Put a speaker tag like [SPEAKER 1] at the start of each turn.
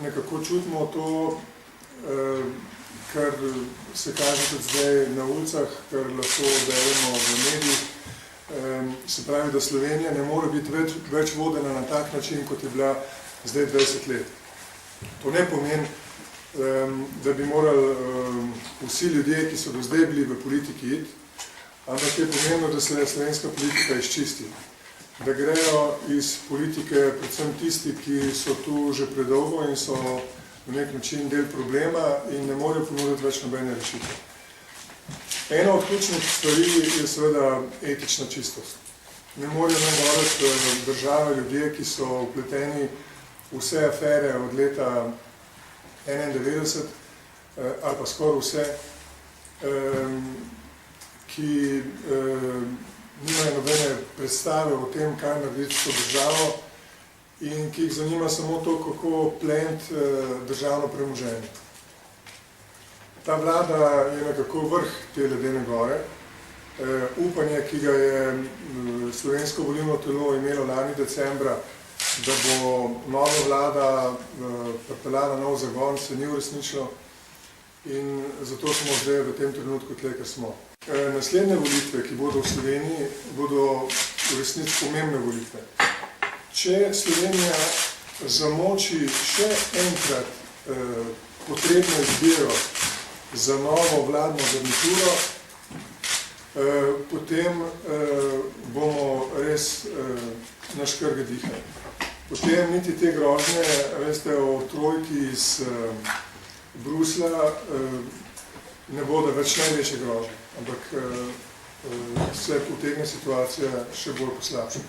[SPEAKER 1] nekako čutimo to, kar se kaže tudi zdaj na ulicah, kar lahko beremo v medijih. Se pravi, da Slovenija ne more biti več vodena na tak način, kot je bila zdaj 20 let. To ne pomeni, da bi morali vsi ljudje, ki so do zdaj bili v politiki iti, ampak je pomenilo, da se slovenska politika izčisti. Da grejo iz politike predvsem tisti, ki so tu že predolgo in so v nek način del problema in ne morejo ponuditi več nobene rešitve. Ena od ključnih stvari je seveda etična čistost. Ne morejo nam govoriti države ljudje, ki so vpleteni vse afere od leta 1991 ali pa skoraj vse, ki nimajo nobene predstave o tem, kaj narediti s to državo in ki jih zanima samo to, kako pleniti državno premoženje. Ta vlada je nekako vrh te ledene gore. Upanje, ki ga je slovensko volilno telo imelo lani decembra, da bo nova vlada pripeljala nov zagon, se ni uresničilo in zato smo zdaj v tem trenutku tle, kar smo. Naslednje volitve, ki bodo v Sloveniji, bodo v resnici pomembne volitve. Če Slovenija zamoči še enkrat potrebno izbiro za novo vladno garnituro, potem bomo res na škrge dihali. Potem niti te grožnje, veste, o trojki iz Bruslja ne bodo več največje grožnje, ampak se potegne situacija še bolj poslabšati.